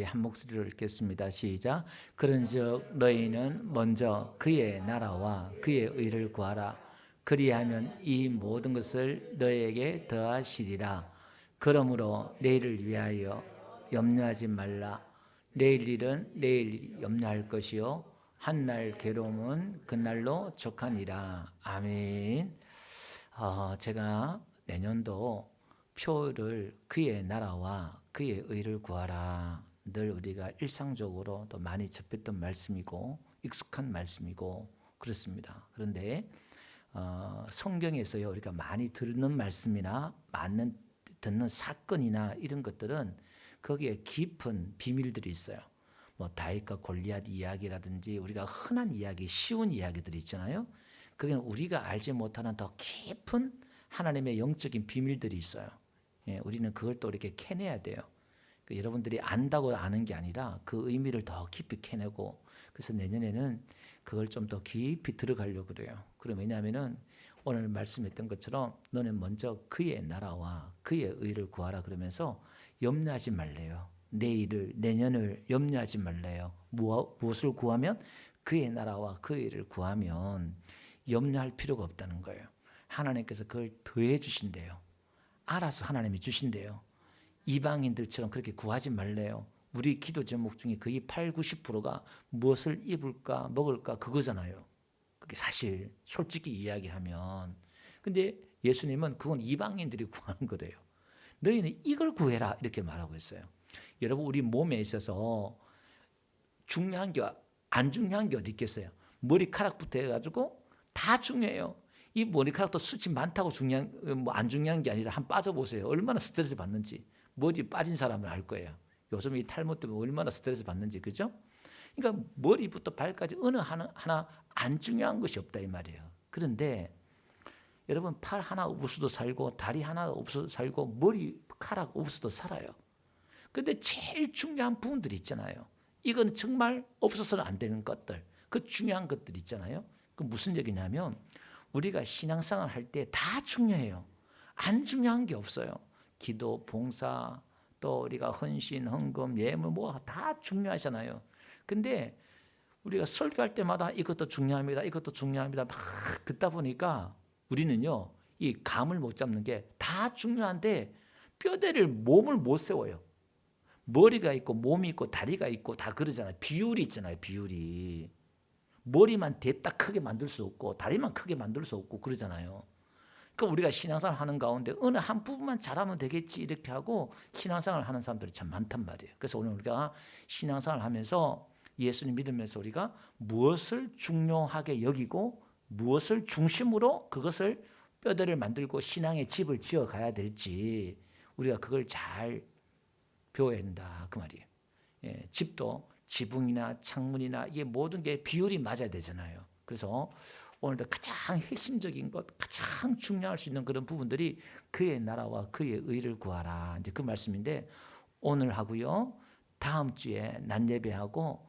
한 목소리로 읽겠습니다. 시작. 그런즉 너희는 먼저 그의 나라와 그의 의를 구하라. 그리하면 이 모든 것을 너희에게 더하시리라. 그러므로 내일을 위하여 염려하지 말라. 내일 일은 내일 염려할 것이요 한날 괴로움은 그날로 족하니라. 아멘. 제가 내년도 표를 그의 나라와 그의 의를 구하라. 늘 우리가 일상적으로 또 많이 접했던 말씀이고 익숙한 말씀이고 그렇습니다. 그런데 성경에서요 우리가 많이 듣는 말씀이나 듣는 사건이나 이런 것들은 거기에 깊은 비밀들이 있어요. 뭐 다윗과 골리앗 이야기라든지 우리가 흔한 이야기, 쉬운 이야기들이 있잖아요. 그게는 우리가 알지 못하는 더 깊은 하나님의 영적인 비밀들이 있어요. 우리는 그걸 또 이렇게 캐내야 돼요. 여러분들이 안다고 아는 게 아니라 그 의미를 더 깊이 캐내고, 그래서 내년에는 그걸 좀 더 깊이 들어가려고 그래요. 그럼 왜냐하면은 오늘 말씀했던 것처럼 너는 먼저 그의 나라와 그의 의를 구하라 그러면서 염려하지 말래요. 내일을, 내년을 염려하지 말래요. 무엇을 구하면? 그의 나라와 그의 의를 구하면 염려할 필요가 없다는 거예요. 하나님께서 그걸 더해 주신대요. 알아서 하나님이 주신대요. 이방인들처럼 그렇게 구하지 말래요. 우리 기도 제목 중에 거의 8, 90%가 무엇을 입을까 먹을까 그거잖아요. 그게 사실 솔직히 이야기하면. 근데 예수님은 그건 이방인들이 구하는 거래요. 너희는 이걸 구해라 이렇게 말하고 있어요. 여러분 우리 몸에 있어서 중요한 게 안 중요한 게 어디 있겠어요? 머리카락부터 해가지고 다 중요해요. 이 머리카락도 숱이 많다고 안 중요한 게 아니라 한번 빠져보세요. 얼마나 스트레스 받는지. 머리 빠진 사람은 알 거예요. 요즘 이 탈모 때문에 얼마나 스트레스 받는지, 그죠? 그러니까 머리부터 발까지 어느 하나 안 중요한 것이 없다 이 말이에요. 그런데 여러분 팔 하나 없어도 살고 다리 하나 없어도 살고 머리카락 없어도 살아요. 근데 제일 중요한 부분들이 있잖아요. 이건 정말 없어서는 안 되는 것들, 그 중요한 것들 있잖아요. 그 무슨 얘기냐면 우리가 신앙생활 할 때 다 중요해요. 안 중요한 게 없어요. 기도, 봉사, 또 우리가 헌신, 헌금, 예물 뭐 다 중요하잖아요. 근데 우리가 설교할 때마다 이것도 중요합니다. 이것도 중요합니다. 막 듣다 보니까 우리는요 이 감을 못 잡는 게 다 중요한데 뼈대를 몸을 못 세워요. 머리가 있고 몸이 있고 다리가 있고 다 그러잖아요. 비율이 있잖아요. 비율이. 머리만 됐다 크게 만들 수 없고 다리만 크게 만들 수 없고 그러잖아요. 그러니까 우리가 신앙생활 하는 가운데 어느 한 부분만 잘하면 되겠지 이렇게 하고 신앙생활 하는 사람들이 참 많단 말이에요. 그래서 오늘 우리가 신앙생활 하면서 예수님 믿으면서 우리가 무엇을 중요하게 여기고 무엇을 중심으로 그것을 뼈대를 만들고 신앙의 집을 지어 가야 될지 우리가 그걸 잘 배워야 된다 그 말이에요. 집도 지붕이나 창문이나 이게 모든 게 비율이 맞아야 되잖아요. 그래서 오늘도 가장 핵심적인 것, 가장 중요할 수 있는 그런 부분들이 그의 나라와 그의 의를 구하라. 이제 그 말씀인데 오늘 하고요. 다음 주에 낮 예배하고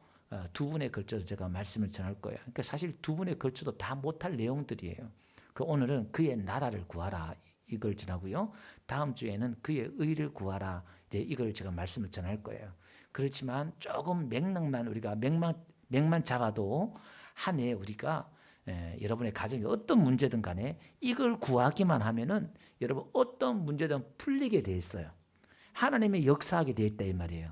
두 분에 걸쳐서 제가 말씀을 전할 거예요. 그러니까 사실 두 분에 걸쳐도 다 못할 내용들이에요. 그 오늘은 그의 나라를 구하라 이걸 전하고요. 다음 주에는 그의 의를 구하라. 이제 이걸 제가 말씀을 전할 거예요. 그렇지만 조금 맥락만 우리가 맥만 잡아도 한 해 우리가 여러분의 가정에 어떤 문제든 간에 이걸 구하기만 하면은 여러분 어떤 문제든 풀리게 돼 있어요. 하나님의 역사하게 돼 있다 이 말이에요.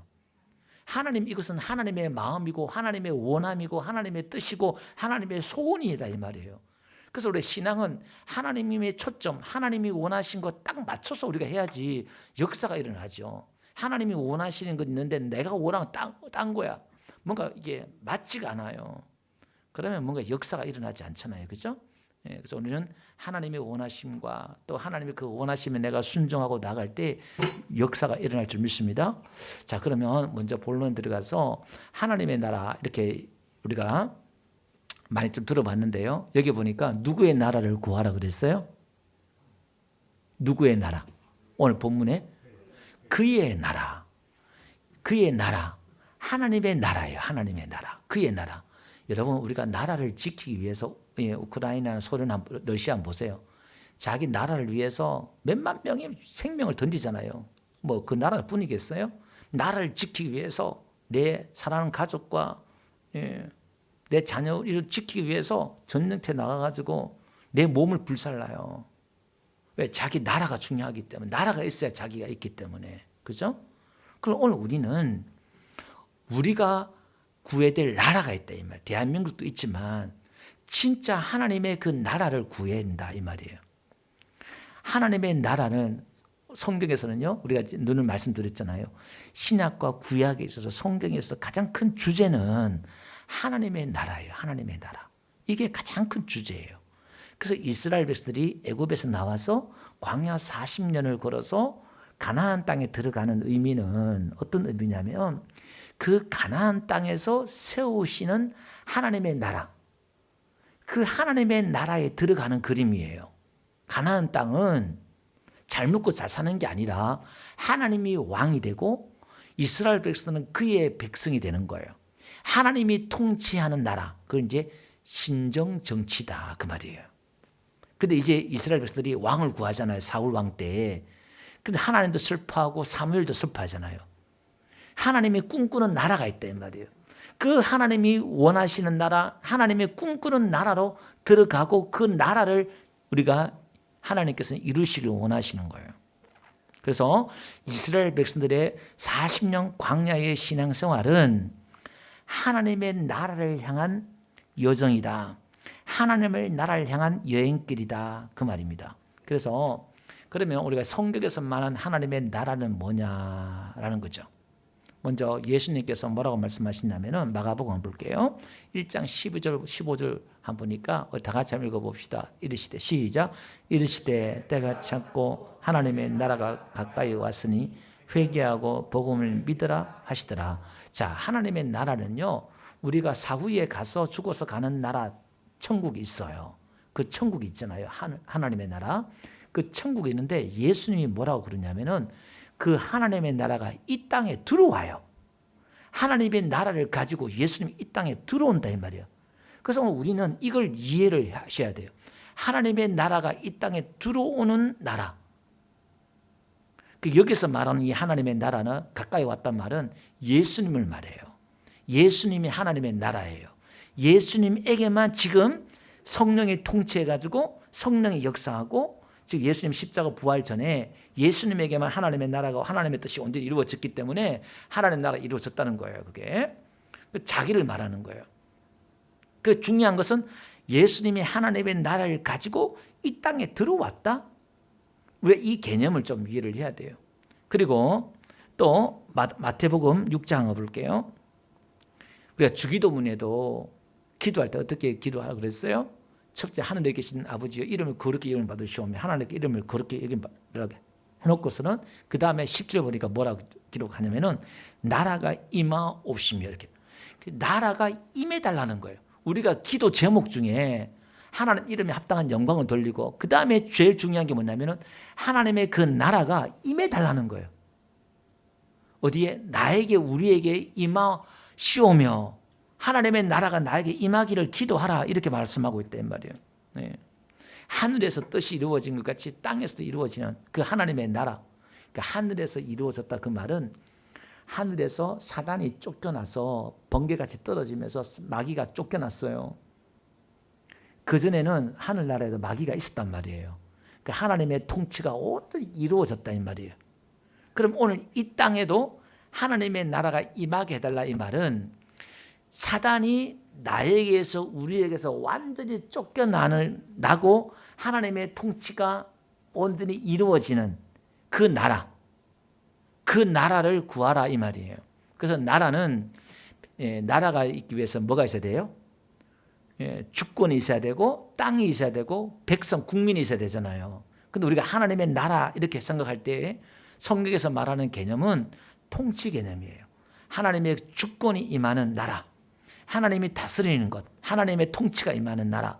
하나님 이것은 하나님의 마음이고 하나님의 원함이고 하나님의 뜻이고 하나님의 소원이다 이 말이에요. 그래서 우리 신앙은 하나님의 초점, 하나님이 원하신 것 딱 맞춰서 우리가 해야지 역사가 일어나죠. 하나님이 원하시는 것 있는데 내가 원하는 딴 거야. 뭔가 이게 맞지가 않아요. 그러면 뭔가 역사가 일어나지 않잖아요. 그죠? 그래서 오늘은 하나님의 원하심과 또 하나님의 그 원하심에 내가 순종하고 나갈 때 역사가 일어날 줄 믿습니다. 자, 그러면 먼저 본론 들어가서 하나님의 나라 이렇게 우리가 많이 좀 들어봤는데요. 여기 보니까 누구의 나라를 구하라 그랬어요? 누구의 나라? 오늘 본문에 그의 나라. 그의 나라. 하나님의 나라예요. 하나님의 나라. 그의 나라. 여러분 우리가 나라를 지키기 위해서 우크라이나나 소련, 러시아 보세요. 자기 나라를 위해서 몇만 명의 생명을 던지잖아요. 뭐 그 나라뿐이겠어요? 나라를 지키기 위해서 내 사랑하는 가족과 내 자녀를 지키기 위해서 전쟁터에 나가가지고 내 몸을 불살라요. 왜? 자기 나라가 중요하기 때문에. 나라가 있어야 자기가 있기 때문에. 그죠? 그럼 오늘 우리는 우리가 구해야 될 나라가 있다 이 말. 대한민국도 있지만 진짜 하나님의 그 나라를 구해야 한다 이 말이에요. 하나님의 나라는 성경에서는요, 우리가 눈을 말씀드렸잖아요. 신약과 구약에 있어서 성경에서 가장 큰 주제는 하나님의 나라예요. 하나님의 나라. 이게 가장 큰 주제예요. 그래서 이스라엘 백성들이 애굽에서 나와서 광야 40년을 걸어서 가나안 땅에 들어가는 의미는 어떤 의미냐면 그 가나안 땅에서 세우시는 하나님의 나라, 그 하나님의 나라에 들어가는 그림이에요. 가나안 땅은 잘 먹고 잘 사는 게 아니라 하나님이 왕이 되고 이스라엘 백성은 그의 백성이 되는 거예요. 하나님이 통치하는 나라, 그건 이제 신정 정치다 그 말이에요. 근데 이제 이스라엘 백성들이 왕을 구하잖아요. 사울 왕 때. 근데 하나님도 슬퍼하고 사무엘도 슬퍼하잖아요. 하나님이 꿈꾸는 나라가 있다 이 말이에요. 그 하나님이 원하시는 나라, 하나님의 꿈꾸는 나라로 들어가고 그 나라를 우리가 하나님께서는 이루시길 원하시는 거예요. 그래서 이스라엘 백성들의 40년 광야의 신앙생활은 하나님의 나라를 향한 여정이다. 하나님의 나라를 향한 여행길이다. 그 말입니다. 그래서 그러면 우리가 성경에서 말한 하나님의 나라는 뭐냐라는 거죠. 먼저 예수님께서 뭐라고 말씀하시냐면은 마가복음 한번 볼게요. 1장 12절 15절 한번 보니까 다 같이 한번 읽어봅시다. 이르시되 시작. 이르시되 때가 찼고 하나님의 나라가 가까이 왔으니 회개하고 복음을 믿으라 하시더라. 자, 하나님의 나라는요, 우리가 사후에 가서 죽어서 가는 나라 천국이 있어요. 그 천국이 있잖아요. 하나님의 나라. 그 천국이 있는데 예수님이 뭐라고 그러냐면은 그 하나님의 나라가 이 땅에 들어와요. 하나님의 나라를 가지고 예수님이 이 땅에 들어온다 이 말이에요. 그래서 우리는 이걸 이해를 하셔야 돼요. 하나님의 나라가 이 땅에 들어오는 나라. 여기서 말하는 이 하나님의 나라는 가까이 왔단 말은 예수님을 말해요. 예수님이 하나님의 나라예요. 예수님에게만 지금 성령이 통치해가지고 성령이 역사하고, 즉 예수님 십자가 부활 전에 예수님에게만 하나님의 나라가 하나님의 뜻이 온전히 이루어졌기 때문에 하나님의 나라가 이루어졌다는 거예요. 그게 자기를 말하는 거예요. 그 중요한 것은 예수님이 하나님의 나라를 가지고 이 땅에 들어왔다. 우리가 이 개념을 좀 이해를 해야 돼요. 그리고 또 마태복음 6장 볼게요. 우리가 주기도문에도 기도할 때 어떻게 기도하라고 그랬어요? 첫째, 하늘에 계신 아버지여 이름을 거룩히 여김 받으시오며 하나님께 이름을 거룩히 여김 받으라고 해놓고서는 그 다음에 10절 보니까 뭐라고 기록하냐면은 나라가 임하옵시며 이렇게 나라가 임해달라는 거예요. 우리가 기도 제목 중에 하나님 이름에 합당한 영광을 돌리고 그 다음에 제일 중요한 게 뭐냐면은 하나님의 그 나라가 임해달라는 거예요. 어디에? 나에게 우리에게 임하시오며 하나님의 나라가 나에게 임하기를 기도하라 이렇게 말씀하고 있단 말이에요. 네. 하늘에서 뜻이 이루어진 것 같이 땅에서도 이루어지는 그 하나님의 나라. 그러니까 하늘에서 이루어졌다 그 말은 하늘에서 사단이 쫓겨나서 번개같이 떨어지면서 마귀가 쫓겨났어요. 그전에는 하늘나라에도 마귀가 있었단 말이에요. 그러니까 하나님의 통치가 온전히 이루어졌다 이 말이에요. 그럼 오늘 이 땅에도 하나님의 나라가 임하게 해달라 이 말은 사단이 나에게서 우리에게서 완전히 쫓겨나고 하나님의 통치가 온전히 이루어지는 그 나라, 그 나라를 구하라 이 말이에요. 그래서 나라는 나라가 있기 위해서 뭐가 있어야 돼요? 주권이 있어야 되고 땅이 있어야 되고 백성, 국민이 있어야 되잖아요. 근데 우리가 하나님의 나라 이렇게 생각할 때 성경에서 말하는 개념은 통치 개념이에요. 하나님의 주권이 임하는 나라, 하나님이 다스리는 것, 하나님의 통치가 임하는 나라.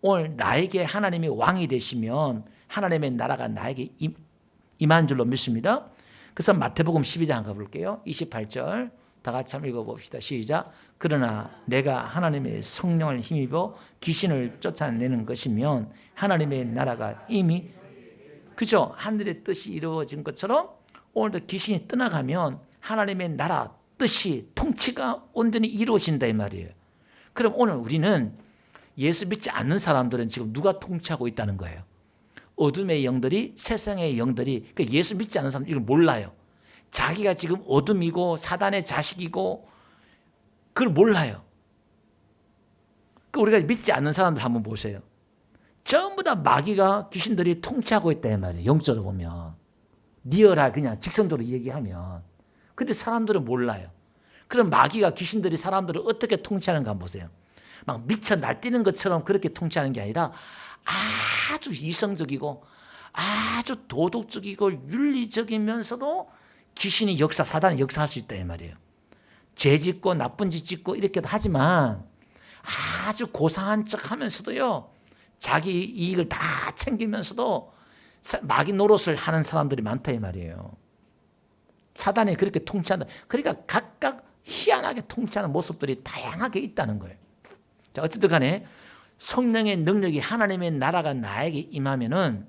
오늘 나에게 하나님이 왕이 되시면 하나님의 나라가 나에게 임한 줄로 믿습니다. 그래서 마태복음 12장 가볼게요. 28절 다 같이 한번 읽어봅시다. 시작. 그러나 내가 하나님의 성령을 힘입어 귀신을 쫓아내는 것이면 하나님의 나라가 이미 그죠? 하늘의 뜻이 이루어진 것처럼 오늘도 귀신이 떠나가면 하나님의 나라 뜻이 통치가 온전히 이루어진다 이 말이에요. 그럼 오늘 우리는 예수 믿지 않는 사람들은 지금 누가 통치하고 있다는 거예요? 어둠의 영들이, 세상의 영들이. 그러니까 예수 믿지 않는 사람들은 이걸 몰라요. 자기가 지금 어둠이고 사단의 자식이고 그걸 몰라요. 우리가 믿지 않는 사람들 한번 보세요. 전부 다 마귀가, 귀신들이 통치하고 있다 이 말이에요. 영적으로 보면 리얼하게 그냥 직선적으로 얘기하면. 근데 사람들은 몰라요. 그럼 마귀가, 귀신들이 사람들을 어떻게 통치하는가 한번 보세요. 막 미쳐 날뛰는 것처럼 그렇게 통치하는 게 아니라 아주 이성적이고 아주 도덕적이고 윤리적이면서도 귀신이 사단이 역사할 수 있다 이 말이에요. 죄 짓고 나쁜 짓 짓고 이렇게도 하지만 아주 고상한 척 하면서도요, 자기 이익을 다 챙기면서도 마귀 노릇을 하는 사람들이 많다 이 말이에요. 사단이 그렇게 통치한다. 그러니까 각각 희한하게 통치하는 모습들이 다양하게 있다는 거예요. 자, 어쨌든 간에 성령의 능력이, 하나님의 나라가 나에게 임하면은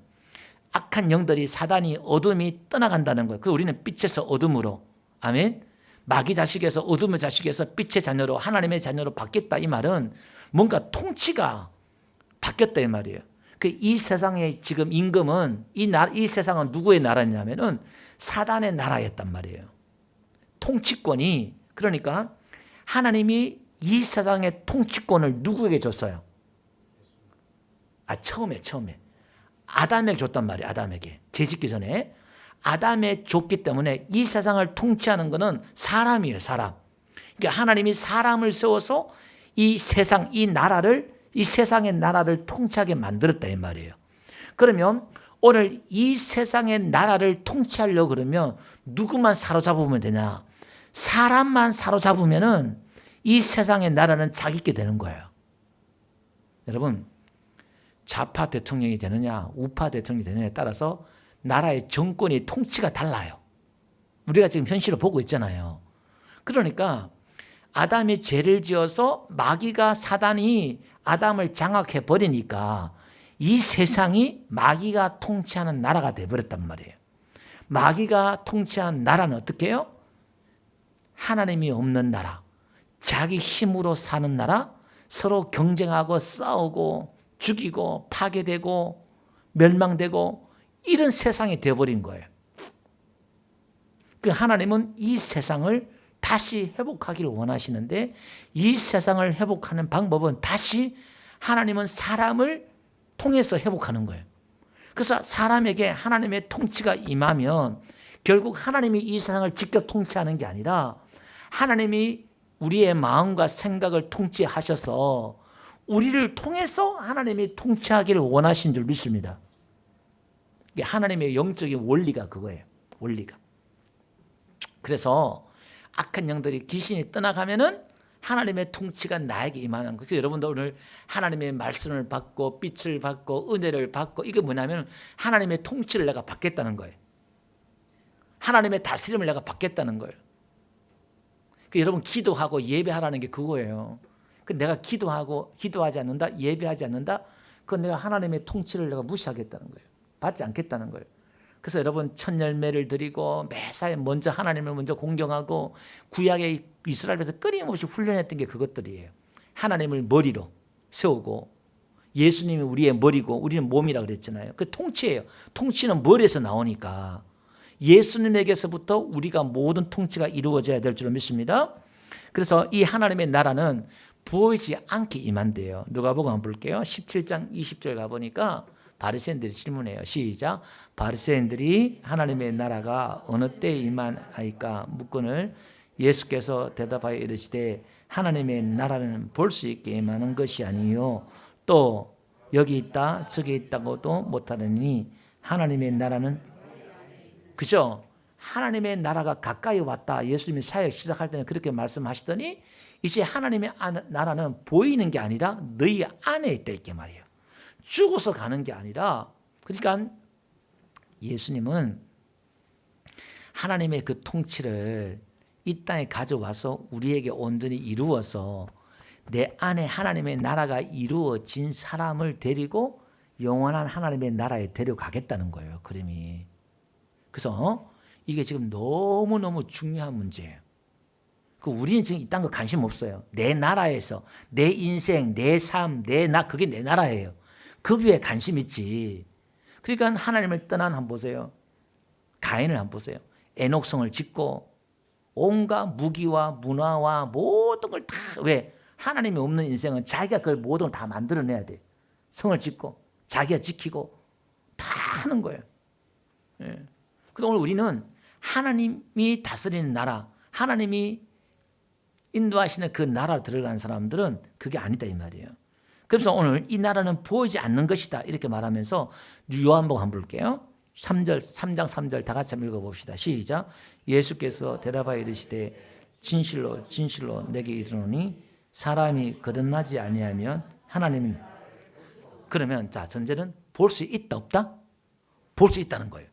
악한 영들이, 사단이, 어둠이 떠나간다는 거예요. 그 우리는 빛에서 어둠으로, 아멘. 마귀 자식에서, 어둠의 자식에서 빛의 자녀로, 하나님의 자녀로 바뀌었다 이 말은 뭔가 통치가 바뀌었다 이 말이에요. 이 세상의 지금 임금은, 이 세상은 누구의 나라냐면은 사단의 나라였단 말이에요. 통치권이, 그러니까 하나님이 이 세상의 통치권을 누구에게 줬어요? 처음에 아담에게 줬단 말이에요. 아담에게, 죄짓기 전에 아담에 줬기 때문에 이 세상을 통치하는 것은 사람이에요. 사람. 그러니까 하나님이 사람을 세워서 이 세상, 이 세상의 나라를 통치하게 만들었다 이 말이에요. 그러면 오늘 이 세상의 나라를 통치하려고 그러면 누구만 사로잡으면 되냐? 사람만 사로잡으면은 이 세상의 나라는 자기께 되는 거예요. 여러분, 좌파 대통령이 되느냐 우파 대통령이 되느냐에 따라서 나라의 정권이, 통치가 달라요. 우리가 지금 현실을 보고 있잖아요. 그러니까 아담이 죄를 지어서 마귀가, 사단이 아담을 장악해 버리니까 이 세상이 마귀가 통치하는 나라가 되어버렸단 말이에요. 마귀가 통치하는 나라는 어떻게 해요? 하나님이 없는 나라, 자기 힘으로 사는 나라, 서로 경쟁하고 싸우고 죽이고 파괴되고 멸망되고 이런 세상이 되어버린 거예요. 하나님은 이 세상을 다시 회복하기를 원하시는데, 이 세상을 회복하는 방법은 다시 하나님은 사람을 통해서 회복하는 거예요. 그래서 사람에게 하나님의 통치가 임하면 결국 하나님이 이 세상을 직접 통치하는 게 아니라 하나님이 우리의 마음과 생각을 통치하셔서 우리를 통해서 하나님이 통치하기를 원하신 줄 믿습니다. 이게 하나님의 영적인 원리가 그거예요. 원리가. 그래서 악한 영들이, 귀신이 떠나가면은 하나님의 통치가 나에게 임하는 거예요. 그래서 여러분도 오늘 하나님의 말씀을 받고 빛을 받고 은혜를 받고, 이게 뭐냐면 하나님의 통치를 내가 받겠다는 거예요. 하나님의 다스림을 내가 받겠다는 거예요. 여러분, 기도하고 예배하라는 게 그거예요. 내가 기도하지 않는다, 예배하지 않는다, 그건 내가 하나님의 통치를 내가 무시하겠다는 거예요. 받지 않겠다는 거예요. 그래서 여러분, 첫 열매를 드리고 매사에 먼저 하나님을 먼저 공경하고 구약의 이스라엘에서 끊임없이 훈련했던 게 그것들이에요. 하나님을 머리로 세우고, 예수님이 우리의 머리고 우리는 몸이라 그랬잖아요. 그 통치예요. 통치는 머리에서 나오니까 예수님에게서부터 우리가 모든 통치가 이루어져야 될 줄 믿습니다. 그래서 이 하나님의 나라는 보이지 않게 임한대요. 누가복음 한번 볼게요. 17장 20절 가보니까 바리새인들이 질문해요. 시작. 바리새인들이 하나님의 나라가 어느 때에 임하나이까 묻거늘 예수께서 대답하여 이르시되 하나님의 나라는 볼 수 있게 임하는 것이 아니요 또 여기 있다 저기 있다고도 못하느니 하나님의 나라는, 그죠? 하나님의 나라가 가까이 왔다. 예수님이 사역 시작할 때는 그렇게 말씀하시더니 이제 하나님의 나라는 보이는 게 아니라 너희 안에 있다 이렇게 말이에요. 죽어서 가는 게 아니라, 그러니까 예수님은 하나님의 그 통치를 이 땅에 가져와서 우리에게 온전히 이루어서 내 안에 하나님의 나라가 이루어진 사람을 데리고 영원한 하나님의 나라에 데려가겠다는 거예요. 그림이. 그래서 이게 지금 너무너무 중요한 문제예요. 우리는 지금 이딴 거 관심 없어요. 내 나라에서 내 인생, 내 삶, 그게 내 나라예요. 거기에 관심 있지. 그러니까 하나님을 떠난 한번 보세요. 가인을 한번 보세요. 에녹성을 짓고 온갖 무기와 문화와 모든 걸 다, 왜? 하나님이 없는 인생은 자기가 그걸 모든 걸 다 만들어내야 돼. 성을 짓고 자기가 지키고 다 하는 거예요. 예. 그런데 오늘 우리는 하나님이 다스리는 나라, 하나님이 인도하시는 그 나라로 들어간 사람들은 그게 아니다 이 말이에요. 그래서 오늘 이 나라는 보이지 않는 것이다 이렇게 말하면서 요한복음 한번 볼게요. 3장 3절 다 같이 한번 읽어봅시다. 시작. 예수께서 대답하여 이르시되 진실로 진실로 내게 이르노니 사람이 거듭나지 아니하면 하나님은, 그러면 자 전제는 볼 수 있다 없다? 볼 수 있다는 거예요.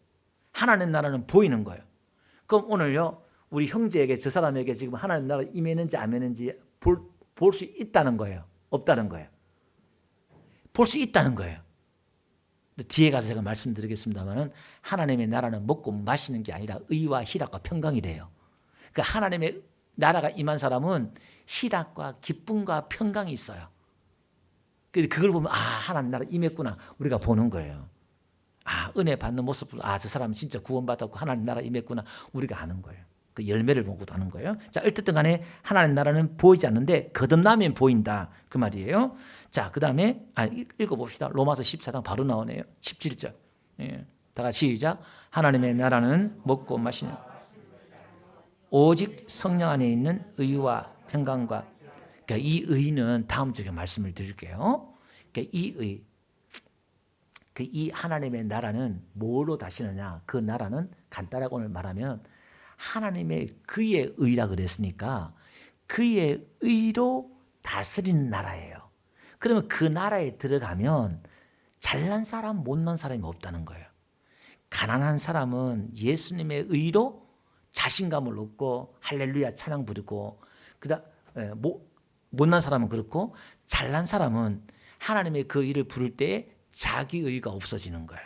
하나님 나라는 보이는 거예요. 그럼 오늘요 우리 형제에게, 저 사람에게 지금 하나님 나라 임했는지 안 임했는지 볼 수 있다는 거예요? 없다는 거예요? 볼 수 있다는 거예요. 뒤에 가서 제가 말씀드리겠습니다만 하나님의 나라는 먹고 마시는 게 아니라 의와 희락과 평강이래요. 그러니까 하나님의 나라가 임한 사람은 희락과 기쁨과 평강이 있어요. 그걸 보면 하나님 나라 임했구나 우리가 보는 거예요. 은혜 받는 모습을 저 사람 진짜 구원받았고 하나님 나라 임했구나 우리가 아는 거예요. 그 열매를 보고도 아는 거예요. 자, 어쨌든 간에 하나님 나라는 보이지 않는데 거듭나면 보인다 그 말이에요. 자, 그 다음에 읽어봅시다. 로마서 14장 바로 나오네요. 17절. 예. 다 같이 시작. 하나님의 나라는 먹고 마시는 오직 성령 안에 있는 의와 평강과, 그러니까 이 의는 다음 주에 말씀을 드릴게요. 그러니까 이 하나님의 나라는 뭐로 다시느냐? 그 나라는 간단하게 오늘 말하면 하나님의 그의 의라 그랬으니까 그의 의로 다스리는 나라예요. 그러면 그 나라에 들어가면 잘난 사람, 못난 사람이 없다는 거예요. 가난한 사람은 예수님의 의로 자신감을 얻고 할렐루야 찬양 부르고, 못난 사람은 그렇고 잘난 사람은 하나님의 그 의를 부를 때에 자기 의가 없어지는 거예요.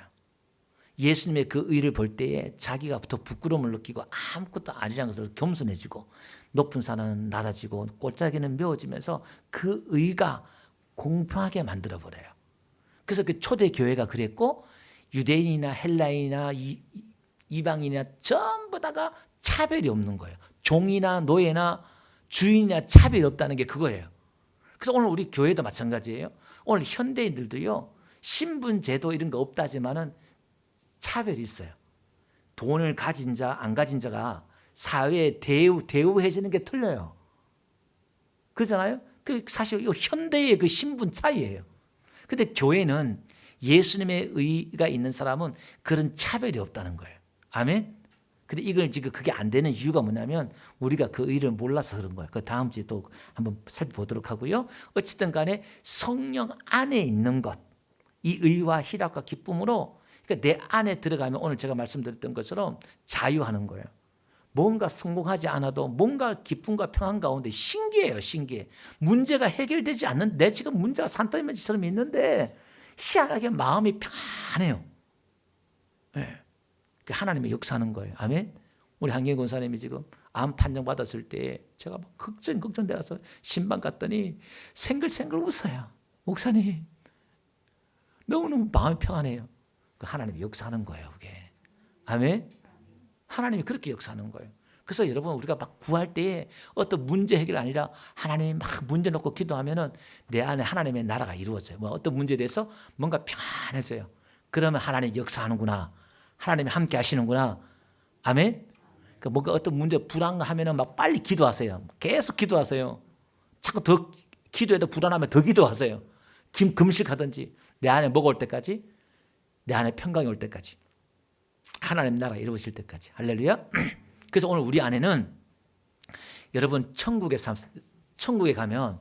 예수님의 그 의를 볼 때에 자기가 더 부끄러움을 느끼고 아무것도 아니라는 것을 겸손해지고 높은 산은 낮아지고 골짜기는 메워지면서 그 의가 공평하게 만들어버려요. 그래서 그 초대 교회가 그랬고 유대인이나 헬라인이나 이방인이나 전부 다가 차별이 없는 거예요. 종이나 노예나 주인이나 차별이 없다는 게 그거예요. 그래서 오늘 우리 교회도 마찬가지예요. 오늘 현대인들도요 신분 제도 이런 거 없다지만은 차별이 있어요. 돈을 가진 자, 안 가진 자가 사회에 대우해지는 게 틀려요. 그렇잖아요? 그 사실 현대의 그 신분 차이예요. 근데 교회는 예수님의 의가 있는 사람은 그런 차별이 없다는 거예요. 아멘? 근데 이걸 지금 그게 안 되는 이유가 뭐냐면 우리가 그 의를 몰라서 그런 거예요. 그 다음 주에 또 한번 살펴보도록 하고요. 어쨌든 간에 성령 안에 있는 것, 이 의와 희락과 기쁨으로, 그러니까 내 안에 들어가면 오늘 제가 말씀드렸던 것처럼 자유하는 거예요. 뭔가 성공하지 않아도 뭔가 기쁨과 평안 가운데 신기해요. 신기해. 문제가 해결되지 않는, 내 지금 문제가 산더미처럼 있는데 희한하게 마음이 편해요. 네. 하나님의 역사하는 거예요. 아멘. 우리 한경 권사님이 지금 암 판정 받았을 때 제가 막 걱정되어서 신방 갔더니 생글생글 웃어요. 목사님 너무너무 마음이 평안해요. 하나님이 역사하는 거예요. 그게. 아멘. 하나님이 그렇게 역사하는 거예요. 그래서 여러분 우리가 막 구할 때에 어떤 문제 해결이 아니라 하나님 막 문제 놓고 기도하면은 내 안에 하나님의 나라가 이루어져요. 어떤 문제에 대해서 뭔가 평안해져요. 그러면 하나님 역사하는구나. 하나님이 함께 하시는구나. 아멘. 뭔가 어떤 문제 불안하면은 막 빨리 기도하세요. 계속 기도하세요. 자꾸 더 기도해도 불안하면 더 기도하세요. 금식하든지 내 안에 뭐가 올 때까지, 내 안에 평강이 올 때까지, 하나님 나라가 이루어질 때까지. 할렐루야. 그래서 오늘 우리 안에는 여러분 천국에 가면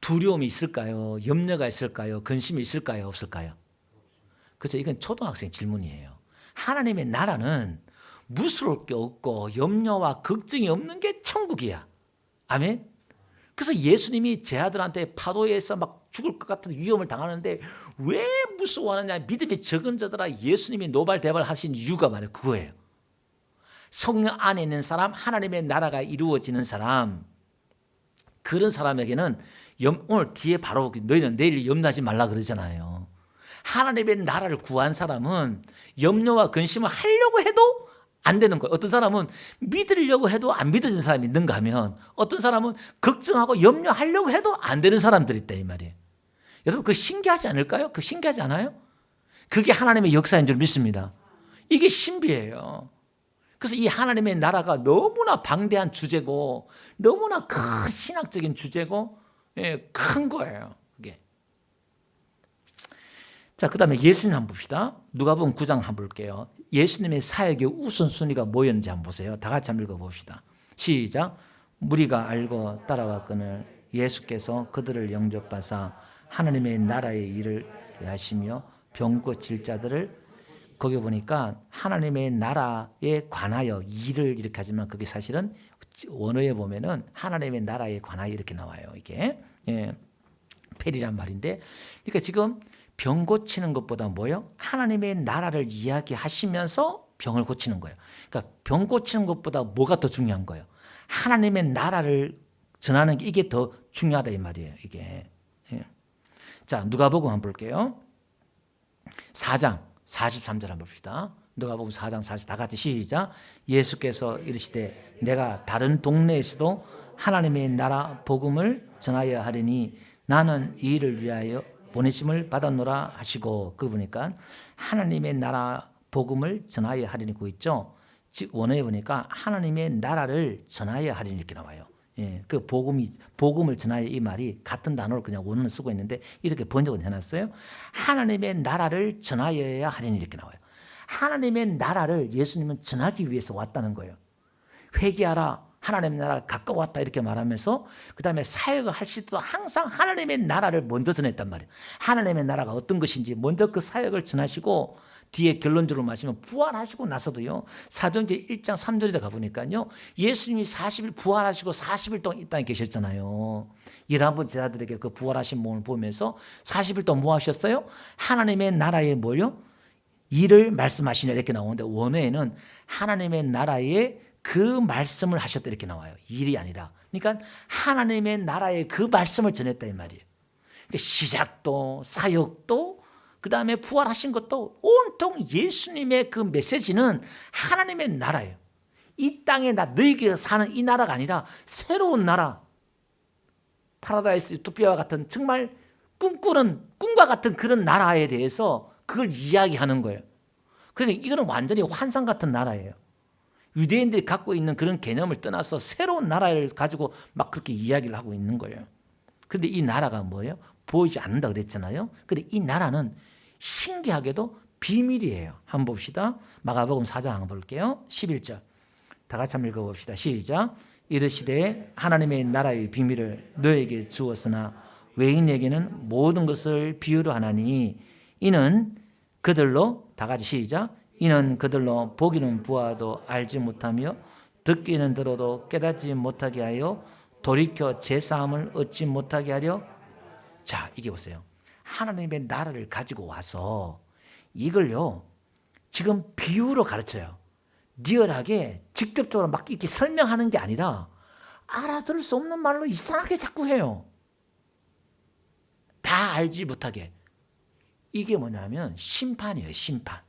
두려움이 있을까요? 염려가 있을까요? 근심이 있을까요? 없을까요? 그래서 이건 초등학생 질문이에요. 하나님의 나라는 무서울 게 없고 염려와 걱정이 없는 게 천국이야. 아멘. 그래서 예수님이 제 아들한테 파도에서 막 죽을 것 같은 위험을 당하는데 왜 무서워하느냐, 믿음이 적은 자들아 예수님이 노발대발하신 이유가 말이에요. 그거예요. 성령 안에 있는 사람, 하나님의 나라가 이루어지는 사람, 그런 사람에게는 오늘 뒤에 바로 너희는 내일 염려하지 말라 그러잖아요. 하나님의 나라를 구한 사람은 염려와 근심을 하려고 해도 안 되는 거예요. 어떤 사람은 믿으려고 해도 안 믿어지는 사람이 있는가 하면 어떤 사람은 걱정하고 염려하려고 해도 안 되는 사람들이 있다 이 말이에요. 여러분 그거 신기하지 않을까요? 그거 신기하지 않아요? 그게 하나님의 역사인 줄 믿습니다. 이게 신비예요. 그래서 이 하나님의 나라가 너무나 방대한 주제고 너무나 큰 신학적인 주제고 큰 거예요. 그게. 자, 그 다음에 예수님 한번 봅시다. 누가복음 9장 한번 볼게요. 예수님의 사역의 우선순위가 뭐였는지 한번 보세요. 다 같이 한번 읽어봅시다. 시작. 무리가 알고 따라왔거늘 예수께서 그들을 영접하사 하나님의 나라의 일을 하시며 병 고칠 자들을, 거기 보니까 하나님의 나라에 관하여 일을 이렇게 하지만 그게 사실은 원어에 보면은 하나님의 나라에 관하여 이렇게 나와요. 이게 페리란 말인데, 그러니까 지금 병 고치는 것보다 뭐요? 하나님의 나라를 이야기하시면서 병을 고치는 거예요. 그러니까 병 고치는 것보다 뭐가 더 중요한 거예요? 하나님의 나라를 전하는 게 이게 더 중요하다 이 말이에요. 이게. 자, 누가복음 한번 볼게요. 4장 43절 한번 봅시다. 누가복음 4장 40, 다 같이 시작. 예수께서 이르시되 내가 다른 동네에서도 하나님의 나라 복음을 전하여 하리니 나는 이 일을 위하여 보내심을 받았노라 하시고, 그 보니까 하나님의 나라 복음을 전하여 하리니 그 있죠. 즉 원어에 보니까 하나님의 나라를 전하여 하리니 이렇게 나와요. 그 복음을 전하여 이 말이 같은 단어를 그냥 원어는 쓰고 있는데 이렇게 번역을 해놨어요. 하나님의 나라를 전하여야 하리니 이렇게 나와요. 하나님의 나라를 예수님은 전하기 위해서 왔다는 거예요. 회개하라, 하나님의 나라가 가까웠다 이렇게 말하면서 그 다음에 사역을 하실 때도 항상 하나님의 나라를 먼저 전했단 말이에요. 하나님의 나라가 어떤 것인지 먼저 그 사역을 전하시고, 뒤에 결론적으로 말하시면 부활하시고 나서도요, 사도행전 1장 3절에 가보니까요, 예수님이 40일 부활하시고 40일 동안 이 땅에 계셨잖아요. 11분 제자들에게 그 부활하신 몸을 보면서 40일 동안 뭐 하셨어요? 하나님의 나라에 뭐요? 일을 말씀하시냐 이렇게 나오는데 원어에는 하나님의 나라에 그 말씀을 하셨다 이렇게 나와요. 일이 아니라. 그러니까 하나님의 나라의 그 말씀을 전했다 이 말이에요. 그러니까 시작도 사역도 그 다음에 부활하신 것도 온통 예수님의 그 메시지는 하나님의 나라예요. 이 땅에 너희에게 사는 이 나라가 아니라 새로운 나라, 파라다이스 유토피아와 같은 정말 꿈과 같은 그런 나라에 대해서 그걸 이야기하는 거예요. 그러니까 이거는 완전히 환상 같은 나라예요. 유대인들이 갖고 있는 그런 개념을 떠나서 새로운 나라를 가지고 막 그렇게 이야기를 하고 있는 거예요. 그런데 이 나라가 뭐예요? 보이지 않는다 그랬잖아요. 그런데 이 나라는 신기하게도 비밀이에요. 한번 봅시다. 마가복음 4장 한번 볼게요. 11절. 다 같이 한번 읽어봅시다. 시작. 이르시되 하나님의 나라의 비밀을 너에게 주었으나 외인에게는 모든 것을 비유로 하나니 이는 그들로, 다 같이 시작. 이는 그들로 보기는 보아도 알지 못하며 듣기는 들어도 깨닫지 못하게 하여 돌이켜 제사함을 얻지 못하게 하려. 자, 이게 보세요. 하나님의 나라를 가지고 와서 이걸요 지금 비유로 가르쳐요. 리얼하게 직접적으로 막 이렇게 설명하는 게 아니라 알아들을 수 없는 말로 이상하게 자꾸 해요. 다 알지 못하게. 이게 뭐냐면 심판이에요. 심판.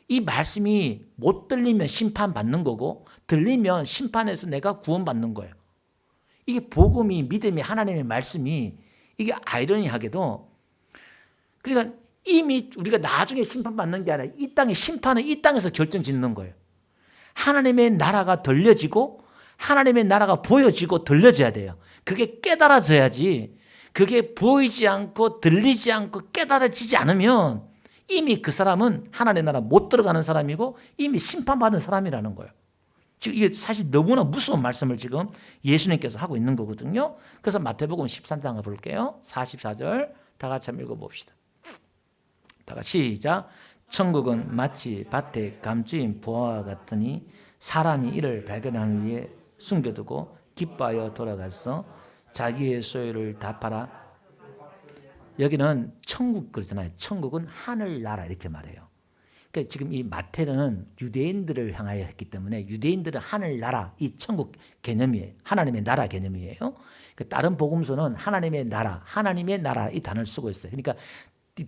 이 말씀이 못 들리면 심판받는 거고 들리면 심판에서 내가 구원받는 거예요. 이게 복음이, 믿음이, 하나님의 말씀이, 이게 아이러니하게도, 그러니까 이미 우리가 나중에 심판받는 게 아니라 이 땅의 심판은 이 땅에서 결정짓는 거예요. 하나님의 나라가 들려지고 하나님의 나라가 보여지고 들려져야 돼요. 그게 깨달아져야지. 그게 보이지 않고 들리지 않고 깨달아지지 않으면 이미 그 사람은 하나님의 나라 못 들어가는 사람이고 이미 심판받은 사람이라는 거예요. 지금 이게 사실 너무나 무서운 말씀을 지금 예수님께서 하고 있는 거거든요. 그래서 마태복음 13장을 볼게요. 44절 다 같이 한번 읽어봅시다. 다 같이 시작. 천국은 마치 밭에 감추인 보화와 같으니 사람이 이를 발견하기 위해 숨겨두고 기뻐하여 돌아가서 자기의 소유를 다 팔아. 여기는 천국 그러잖아요. 천국은 하늘나라 이렇게 말해요. 그러니까 지금 이 마태는 유대인들을 향하여 했기 때문에 유대인들은 하늘나라, 이 천국 개념이에요. 하나님의 나라 개념이에요. 다른 복음서는 하나님의 나라 이 단어를 쓰고 있어요. 그러니까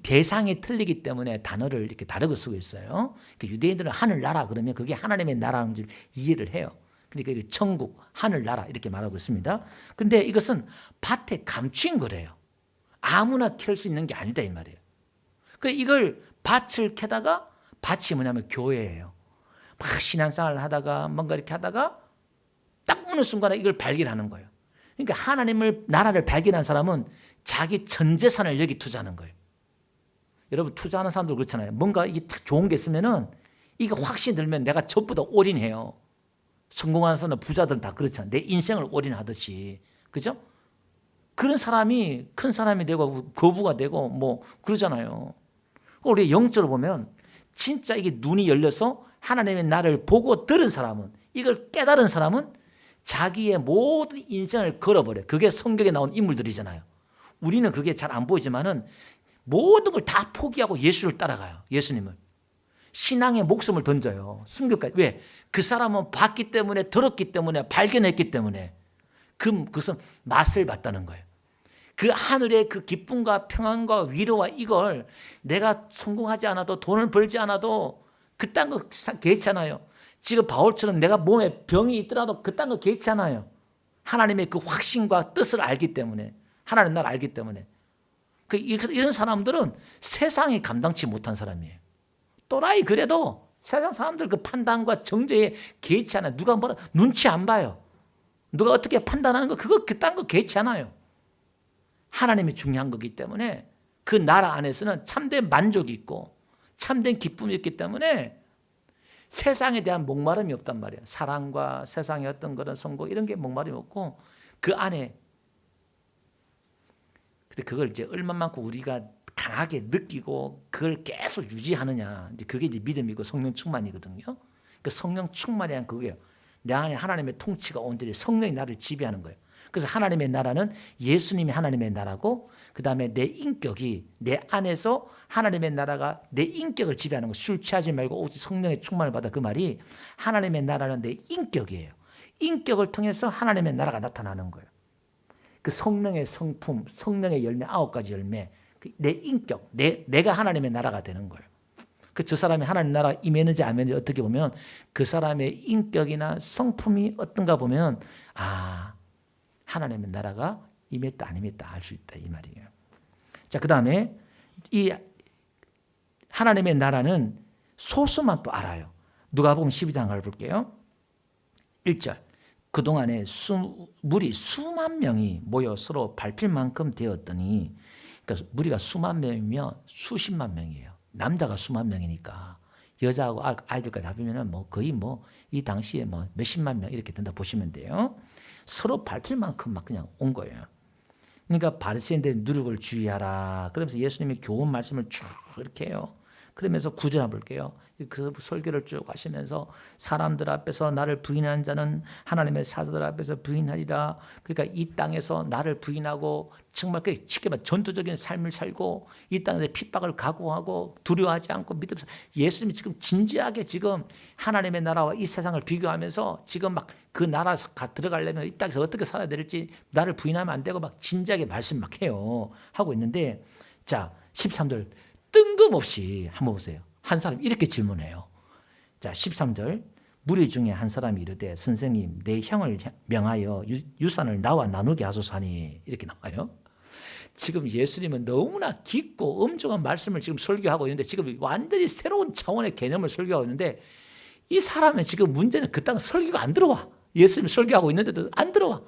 대상이 틀리기 때문에 단어를 이렇게 다르게 쓰고 있어요. 그러니까 유대인들은 하늘나라 그러면 그게 하나님의 나라인 줄 이해를 해요. 그러니까 천국, 하늘나라 이렇게 말하고 있습니다. 그런데 이것은 밭에 감추인 거래요. 아무나 켤 수 있는 게 아니다 이 말이에요. 그러니까 이걸 밭을 캐다가 밭이 뭐냐면 교회예요. 막 신앙생활을 하다가 뭔가 이렇게 하다가 딱 어느 순간에 이걸 발견하는 거예요. 그러니까 하나님을 나라를 발견한 사람은 자기 전 재산을 여기 투자하는 거예요. 여러분 투자하는 사람들 그렇잖아요. 뭔가 이게 딱 좋은 게 있으면은 이거 확신이 들면 내가 전부 다 올인해요. 성공하는 사람 부자들은 다 그렇잖아요. 내 인생을 올인하듯이. 그죠? 그런 사람이 큰 사람이 되고 거부가 되고 뭐 그러잖아요. 우리 영적으로 보면 진짜 이게 눈이 열려서 하나님의 나를 보고 들은 사람은, 이걸 깨달은 사람은 자기의 모든 인생을 걸어버려요. 그게 성경에 나온 인물들이잖아요. 우리는 그게 잘 안 보이지만은 모든 걸 다 포기하고 예수를 따라가요. 예수님을. 신앙의 목숨을 던져요. 순교까지. 왜? 그 사람은 봤기 때문에, 들었기 때문에, 발견했기 때문에 그것은 맛을 봤다는 거예요. 그 하늘의 그 기쁨과 평안과 위로와 이걸 내가 성공하지 않아도 돈을 벌지 않아도 그딴 거 괜찮아요. 지금 바울처럼 내가 몸에 병이 있더라도 그딴 거 괜찮아요. 하나님의 그 확신과 뜻을 알기 때문에, 하나님 나를 알기 때문에. 이런 사람들은 세상이 감당치 못한 사람이에요. 또라이 그래도 세상 사람들 그 판단과 정죄에 개의치 않아요. 누가 뭐라 눈치 안 봐요. 누가 어떻게 판단하는 거 그거 그딴 거 개의치 않아요. 하나님이 중요한 거기 때문에 그 나라 안에서는 참된 만족이 있고 참된 기쁨이 있기 때문에 세상에 대한 목마름이 없단 말이에요. 사랑과 세상의 어떤 그런 성공 이런 게 목마름이 없고 그 안에. 근데 그걸 이제 얼마만큼 우리가 강하게 느끼고 그걸 계속 유지하느냐. 이제 그게 이제 믿음이고 성령 충만이거든요. 그 성령 충만이란 그거예요. 내 안에 하나님의 통치가 온전히 성령이 나를 지배하는 거예요. 그래서 하나님의 나라는 예수님이 하나님의 나라고 그다음에 내 인격이 내 안에서 하나님의 나라가 내 인격을 지배하는 거. 술 취하지 말고 오직 성령의 충만을 받아. 그 말이 하나님의 나라는 내 인격이에요. 인격을 통해서 하나님의 나라가 나타나는 거예요. 그 성령의 성품, 성령의 열매 9가지 열매, 내 인격, 내가 하나님의 나라가 되는 거예요. 저 사람이 하나님 나라 임했는지 안 임했는지 어떻게 보면 그 사람의 인격이나 성품이 어떤가 보면 하나님의 나라가 임했다 안 임했다 알 수 있다 이 말이에요. 자, 그 다음에 이 하나님의 나라는 소수만 또 알아요. 누가복음 12장을 볼게요. 1절. 그동안에 무리 수만 명이 모여 서로 밟힐 만큼 되었더니, 그러니까 무리가 수만 명이면 수십만 명이에요. 남자가 수만 명이니까 여자하고 아이들까지 합하면 거의 이 당시에 몇십만 명 이렇게 된다 보시면 돼요. 서로 밟힐 만큼 막 그냥 온 거예요. 그러니까 바리새인들의 누룩을 주의하라. 그러면서 예수님이 교훈 말씀을 쭉 이렇게 해요. 그러면서 9절 한번 볼게요. 그 설교를 쭉 하시면서 사람들 앞에서 나를 부인하는 자는 하나님의 사자들 앞에서 부인하리라. 그러니까 이 땅에서 나를 부인하고 정말 쉽게 말해 전투적인 삶을 살고 이 땅에서 핍박을 각오하고 두려워하지 않고 믿으면서 예수님이 지금 진지하게 지금 하나님의 나라와 이 세상을 비교하면서 지금 막 그 나라 들어가려면 이 땅에서 어떻게 살아야 될지 나를 부인하면 안 되고 막 진지하게 말씀 막 해요. 하고 있는데 자 13절 뜬금없이 한번 보세요. 한 사람이 이렇게 질문해요. 자 13절 무리 중에 한 사람이 이르되 선생님 내 형을 명하여 유산을 나와 나누게 하소서 하니 이렇게 나와요. 지금 예수님은 너무나 깊고 엄중한 말씀을 지금 설교하고 있는데 지금 완전히 새로운 차원의 개념을 설교하고 있는데 이 사람은 지금 문제는 그 땅 설교가 안 들어와. 예수님이 설교하고 있는데도 안 들어와.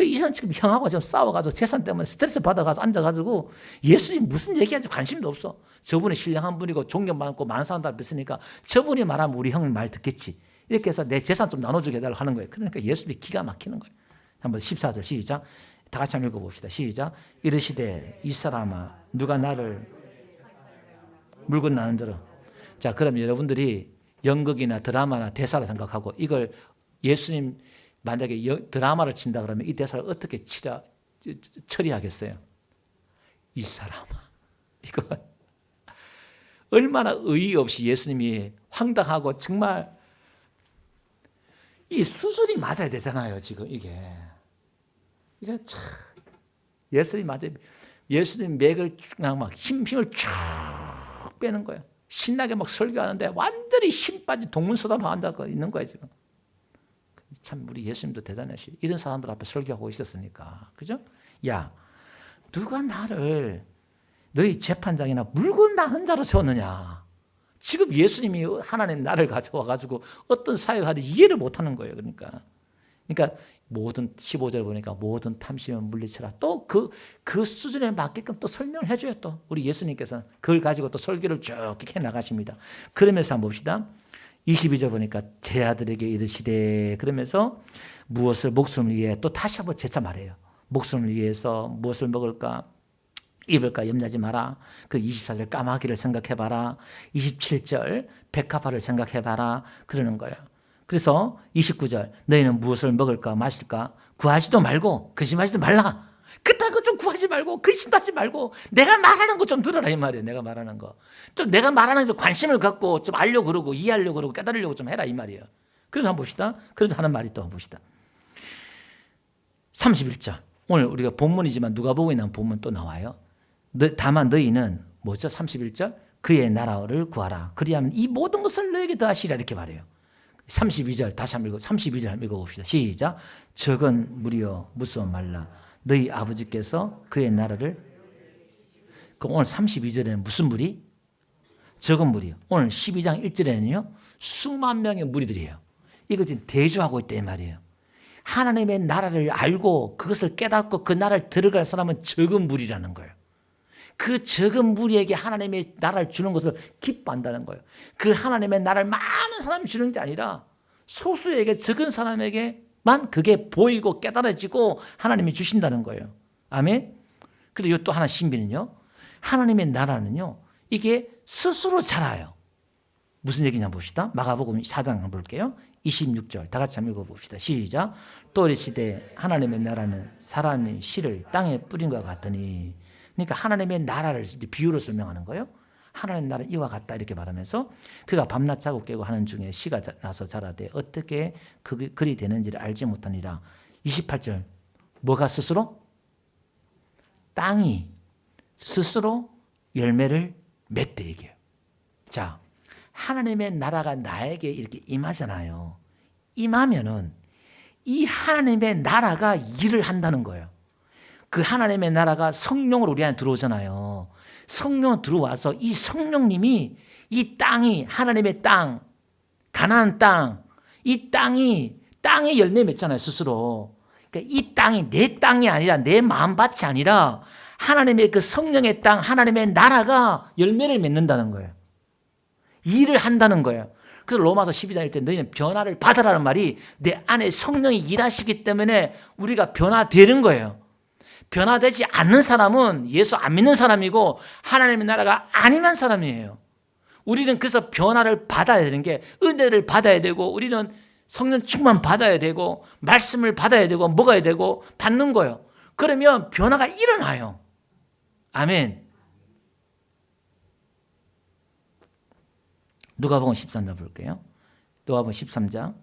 이 사람 지금 형하고 지금 싸워가지고 재산 때문에 스트레스 받아가지고 앉아가지고 예수님 무슨 얘기하는지 관심도 없어. 저분이 신령한 분이고 존경 많고 많은 사람들 앞에 있으니까 저분이 말하면 우리 형 말 듣겠지. 이렇게 해서 내 재산 좀 나눠주게 해달라고 하는 거예요. 그러니까 예수님이 기가 막히는 거예요. 한번 14절 시작. 다 같이 한번 읽어봅시다. 시작. 이르시되 이 사람아 누가 나를 물건 나는 대로. 자, 그럼 여러분들이 연극이나 드라마나 대사를 생각하고 이걸 예수님 만약에 드라마를 친다 그러면 이 대사를 어떻게 처리하겠어요? 이 사람아 이거 얼마나 의의 없이 예수님이 황당하고 정말 이 수준이 맞아야 되잖아요. 지금 이게 참 예수님 맞아. 예수님 맥을 그냥 막 힘을 쫙 빼는 거예요. 신나게 막 설교하는데 완전히 힘 빠진 동문서답 한다고 있는 거예요 지금. 참 우리 예수님도 대단하시. 이런 사람들 앞에 설교하고 있었으니까, 그죠? 야, 누가 나를 너희 재판장이나 물건 나는 자로 세웠느냐? 지금 예수님이 하나님 나를 가져와 가지고 어떤 사역을 하든지 이해를 못하는 거예요. 그러니까 모든 15절 보니까 모든 탐심은 물리쳐라. 또 그 수준에 맞게끔 또 설명을 해줘요. 또 우리 예수님께서는 그걸 가지고 또 설교를 쭉 해 나가십니다. 그러면서 한번 봅시다. 22절 보니까 제 아들에게 이르시되, 그러면서 무엇을 목숨을 위해 또 다시 한번 재차 말해요. 목숨을 위해서 무엇을 먹을까 입을까 염려하지 마라. 그 24절 까마귀를 생각해봐라. 27절 백합화를 생각해봐라. 그러는 거예요. 그래서 29절 너희는 무엇을 먹을까 마실까 구하지도 말고 근심하지도 말라. 그딴 거 좀 구하지 말고 근심도 하지 말고 내가 말하는 거 좀 들어라 이 말이에요. 내가 말하는 거. 좀 내가 말하는 거 관심을 갖고 좀 알려고 그러고 이해하려고 그러고 깨달으려고 좀 해라 이 말이에요. 그래서 한번 봅시다. 그래도 하는 말이 또 한번 봅시다. 31절 오늘 우리가 본문이지만 누가복음에 나온 본문 또 나와요. 다만 너희는 뭐죠? 31절 그의 나라를 구하라. 그리하면 이 모든 것을 너에게 더하시리라 이렇게 말해요. 32절 다시 한번 32절 한번 읽어봅시다. 시작. 적은 무리여 무서워 말라. 너희 아버지께서 그의 나라를. 그럼 오늘 32절에는 무슨 무리? 적은 무리요. 오늘 12장 1절에는요 수만 명의 무리들이에요. 이거 지금 대조하고 있다 이 말이에요. 하나님의 나라를 알고 그것을 깨닫고 그 나라를 들어갈 사람은 적은 무리라는 거예요. 그 적은 무리에게 하나님의 나라를 주는 것을 기뻐한다는 거예요. 그 하나님의 나라를 많은 사람이 주는 게 아니라 소수에게 적은 사람에게만 그게 보이고 깨달아지고 하나님이 주신다는 거예요. 아멘. 그리고 또 하나 신비는요. 하나님의 나라는요. 이게 스스로 자라요. 무슨 얘기냐 봅시다. 마가복음 4장 한번 볼게요. 26절 다 같이 한번 읽어봅시다. 시작. 또 이르시되 하나님의 나라는 사람이 씨를 땅에 뿌린 것 같으니. 그러니까 하나님의 나라를 비유로 설명하는 거예요. 하나님의 나라는 이와 같다 이렇게 말하면서 그가 밤낮 자고 깨고 하는 중에 씨가 나서 자라되 어떻게 그리 되는지를 알지 못하니라. 28절 뭐가 스스로? 땅이 스스로 열매를 맺대 얘기해요. 자, 하나님의 나라가 나에게 이렇게 임하잖아요. 임하면은 이 하나님의 나라가 일을 한다는 거예요. 그 하나님의 나라가 성령으로 우리 안에 들어오잖아요. 성령 들어와서 이 성령님이 이 땅이 하나님의 땅, 가나안 땅, 이 땅이 땅에 열매 맺잖아요 스스로. 그러니까 이 땅이 내 땅이 아니라 내 마음밭이 아니라 하나님의 그 성령의 땅, 하나님의 나라가 열매를 맺는다는 거예요. 일을 한다는 거예요. 그래서 로마서 12장 1절 너희는 변화를 받으라는 말이 내 안에 성령이 일하시기 때문에 우리가 변화되는 거예요. 변화되지 않는 사람은 예수 안 믿는 사람이고 하나님의 나라가 안 임한 사람이에요. 우리는 그래서 변화를 받아야 되는 게 은혜를 받아야 되고 우리는 성령 충만 받아야 되고 말씀을 받아야 되고 먹어야 되고 받는 거예요. 그러면 변화가 일어나요. 아멘. 누가복음 13장 볼게요. 누가복음 13장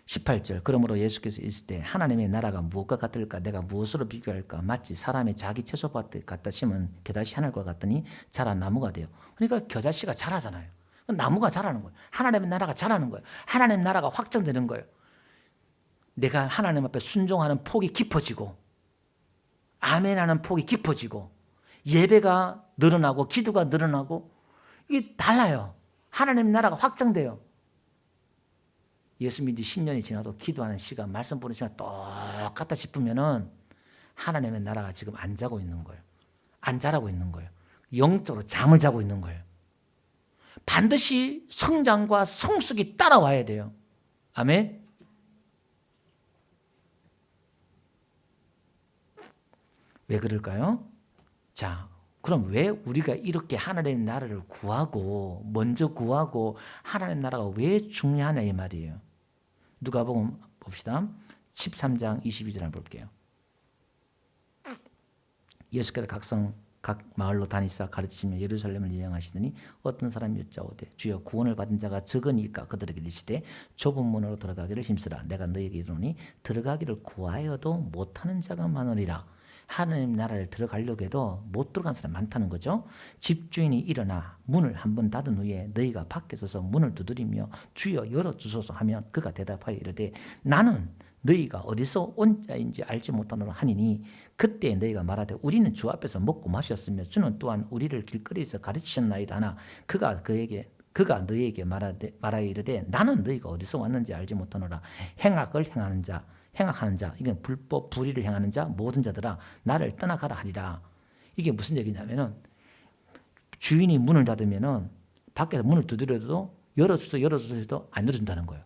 18절 그러므로 예수께서 있을 때 하나님의 나라가 무엇과 같을까 내가 무엇으로 비교할까 마치 사람의 자기 채소밭에 갖다 심은 겨자씨 하늘과 같더니 자란 나무가 돼요. 그러니까 겨자씨가 자라잖아요. 나무가 자라는 거예요. 하나님의 나라가 자라는 거예요. 하나님의 나라가 확장되는 거예요. 내가 하나님 앞에 순종하는 폭이 깊어지고 아멘하는 폭이 깊어지고 예배가 늘어나고 기도가 늘어나고 이게 달라요. 하나님의 나라가 확장돼요. 예수 믿은 10년이 지나도 기도하는 시간, 말씀 보는 시간 똑같다 싶으면은 하나님의 나라가 지금 안 자고 있는 거예요. 안 자라고 있는 거예요. 영적으로 잠을 자고 있는 거예요. 반드시 성장과 성숙이 따라와야 돼요. 아멘. 왜 그럴까요? 자, 그럼 왜 우리가 이렇게 하나님의 나라를 구하고 먼저 구하고 하나님의 나라가 왜 중요하냐 이 말이에요. 누가복음 봅시다. 13장 22절 한번 볼게요. 예수께서 각 마을로 다니사 가르치시며 예루살렘을 유행하시더니 어떤 사람이 여짜오되 주여 구원을 받은 자가 적으니까 그들에게 이르시되 좁은 문으로 들어가기를 힘쓰라. 내가 너희에게 이르노니 들어가기를 구하여도 못하는 자가 많으리라. 하나님 나라를 들어가려고 해도 못 들어간 사람이 많다는 거죠. 집주인이 일어나 문을 한번 닫은 후에 너희가 밖에 서서 문을 두드리며 주여 열어주소서 하면 그가 대답하여 이르되 나는 너희가 어디서 온 자인지 알지 못하노라 하니니 그때 너희가 말하되 우리는 주 앞에서 먹고 마셨으며 주는 또한 우리를 길거리에서 가르치셨나이다 하나 그가 너희에게 말하여 이르되 나는 너희가 어디서 왔는지 알지 못하노라. 행하는 자 이건 불법 불의를 행하는 자 모든 자들아 나를 떠나가라 하리라. 이게 무슨 얘기냐면은 주인이 문을 닫으면은 밖에서 문을 두드려도 열어주소 해도 안 열어준다는 거예요.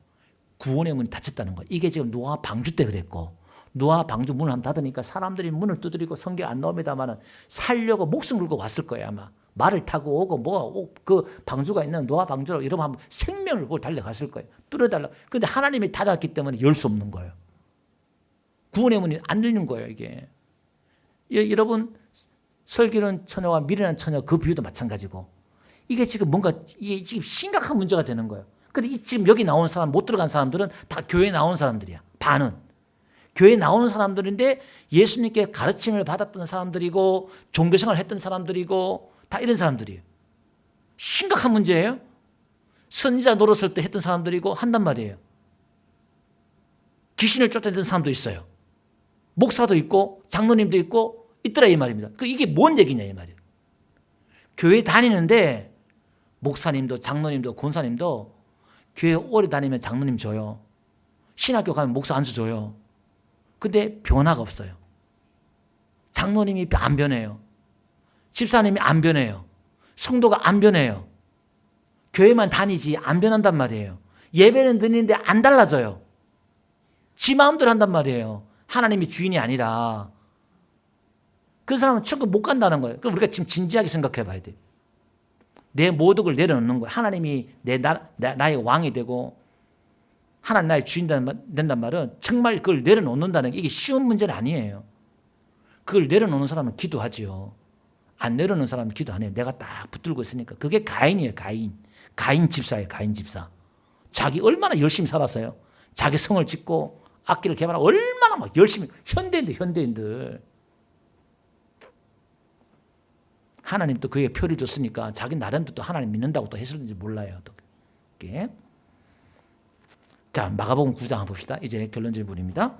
구원의 문이 닫혔다는 거예요. 이게 지금 노아 방주 때 그랬고 노아 방주 문을 한번 닫으니까 사람들이 문을 두드리고 성경 안 나옵니다만 살려고 목숨 걸고 왔을 거예요. 아마 말을 타고 오고 그 방주가 있는 노아 방주로 여러분 한번 생명을 걸고 달려갔을 거예요. 뚫어달라. 그런데 하나님이 닫았기 때문에 열 수 없는 거예요. 구원의 문이 안 열리는 거예요. 이게 여러분 설기는 처녀와 미련한 처녀 그 비유도 마찬가지고 이게 지금 이게 지금 심각한 문제가 되는 거예요. 근데 지금 여기 나온 사람 못 들어간 사람들은 다 교회 나온 사람들이야. 반은 교회 나오는 사람들인데 예수님께 가르침을 받았던 사람들이고 종교생활을 했던 사람들이고 다 이런 사람들이에요. 심각한 문제예요. 선지자 노릇을 때 했던 사람들이고 한단 말이에요. 귀신을 쫓아내던 사람도 있어요. 목사도 있고 장로님도 있고 있더라 이 말입니다. 이게 뭔 얘기냐 이 말이에요. 교회 다니는데 목사님도 장로님도 권사님도 교회 오래 다니면 장로님 줘요. 신학교 가면 목사 안수 줘요. 근데 변화가 없어요. 장로님이 안 변해요. 집사님이 안 변해요. 성도가 안 변해요. 교회만 다니지 안 변한단 말이에요. 예배는 드리는데 안 달라져요. 지 마음대로 한단 말이에요. 하나님이 주인이 아니라. 그 사람은 천국 못 간다는 거예요. 그럼 우리가 지금 진지하게 생각해 봐야 돼요. 내 모독을 내려놓는 거예요. 하나님이 나의 왕이 되고 하나님 나의 주인 된단 말은 정말 그걸 내려놓는다는 게 이게 쉬운 문제는 아니에요. 그걸 내려놓는 사람은 기도하지요. 안 내려놓는 사람은 기도 안 해요. 내가 딱 붙들고 있으니까. 그게 가인이에요. 가인 집사예요. 가인 집사. 자기 얼마나 열심히 살았어요. 자기 성을 짓고 악기를 개발하고 얼마나 막 열심히 현대인들. 하나님 또 그에게 표를 줬으니까 자기 나름대로 또 하나님 믿는다고 또 했을지 몰라요. 어떻게? 자, 마가복음 9장 한번 봅시다. 이제 결론적인 부분입니다.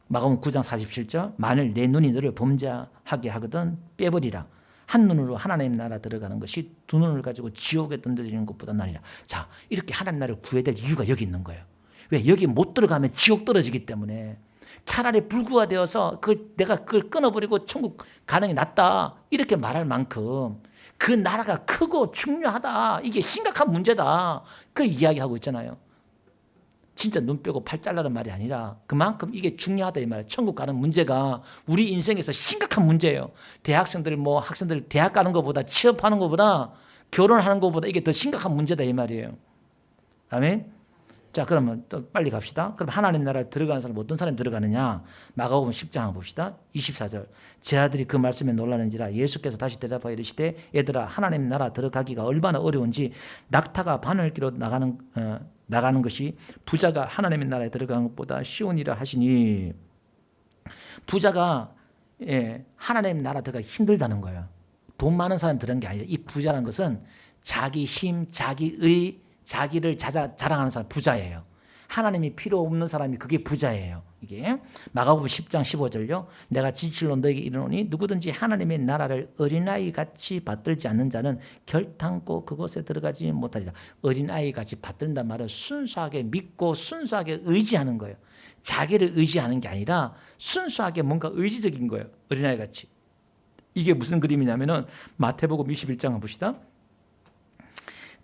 마가복음 9장 47절 만일 내 눈이 너를 범죄하게 하거든 빼버리라. 한 눈으로 하나님 나라 들어가는 것이 두 눈을 가지고 지옥에 던져지는 것보다 나으리라. 자, 이렇게 하나님 나라를 구해야 될 이유가 여기 있는 거예요. 왜? 여기 못 들어가면 지옥 떨어지기 때문에 차라리 불구화되어서 내가 그걸 끊어버리고 천국 가는 게 낫다 이렇게 말할 만큼 그 나라가 크고 중요하다. 이게 심각한 문제다. 그 이야기하고 있잖아요. 진짜 눈 빼고 팔 잘라는 말이 아니라 그만큼 이게 중요하다 이 말이에요. 천국 가는 문제가 우리 인생에서 심각한 문제예요. 대학생들 학생들 대학 가는 것보다 취업하는 것보다 결혼하는 것보다 이게 더 심각한 문제다 이 말이에요. 아멘. 자, 그러면 또 빨리 갑시다. 그럼 하나님 나라에 들어가는 사람 어떤 사람이 들어가느냐? 마가복음 10장 한번 봅시다. 24절. 제 아들이 그 말씀에 놀라는지라 예수께서 다시 대답하여 이르시되 얘들아 하나님 나라 들어가기가 얼마나 어려운지 낙타가 바늘기로 나가는 것이 부자가 하나님의 나라에 들어가는 것보다 쉬우니라 하시니 부자가 하나님 나라 들어가기 힘들다는 거예요. 돈 많은 사람이 들어간 게 아니라 이 부자라는 것은 자기 힘, 자기를 자랑하는 사람 부자예요. 하나님이 필요 없는 사람이 그게 부자예요. 이게 마가복음 10장 15절요. 내가 진실로 너에게 이르노니 누구든지 하나님의 나라를 어린아이 같이 받들지 않는 자는 결탄코 그곳에 들어가지 못하리라. 어린아이 같이 받든단 말은 순수하게 믿고 순수하게 의지하는 거예요. 자기를 의지하는 게 아니라 순수하게 뭔가 의지적인 거예요. 어린아이 같이. 이게 무슨 그림이냐면은 마태복음 21장 한번 봅시다.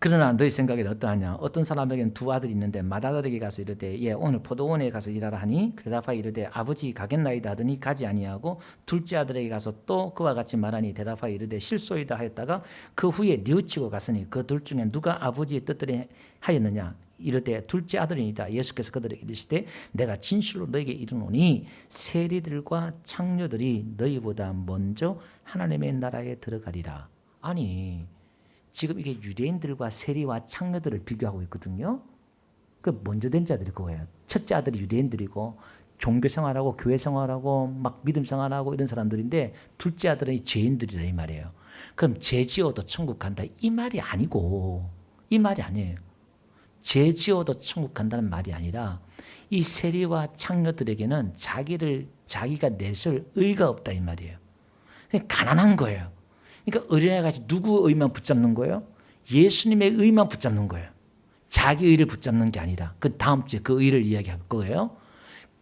그러나 너희 생각이 어떠하냐? 어떤 사람에게는 두 아들이 있는데 맏아들에게 가서 이르되 오늘 포도원에 가서 일하라 하니 대답하여 이르되 아버지 가겠나이다 하더니 가지 아니하고 둘째 아들에게 가서 또 그와 같이 말하니 대답하여 이르되 실소이다 하였다가 그 후에 뉘우치고 갔으니 그 둘 중에 누가 아버지의 뜻대로 하였느냐? 이르되 둘째 아들이니이다. 예수께서 그들에게 이르시되 내가 진실로 너에게 이르노니 세리들과 창녀들이 너희보다 먼저 하나님의 나라에 들어가리라. 아니 지금 이게 유대인들과 세리와 창녀들을 비교하고 있거든요. 그 먼저 된 자들이 그거예요. 첫째 아들이 유대인들이고 종교 생활하고 교회 생활하고 막 믿음 생활하고 이런 사람들인데 둘째 아들은 죄인들이다 이 말이에요. 그럼 죄 지어도 천국 간다 이 말이 아니고 이 말이 아니에요. 죄 지어도 천국 간다는 말이 아니라 이 세리와 창녀들에게는 자기가 내줄 의가 없다 이 말이에요. 그냥 가난한 거예요. 그러니까 어린아이같이 누구 의만 붙잡는 거예요? 예수님의 의만 붙잡는 거예요. 자기 의를 붙잡는 게 아니라 그 다음 주에 그 의를 이야기할 거예요.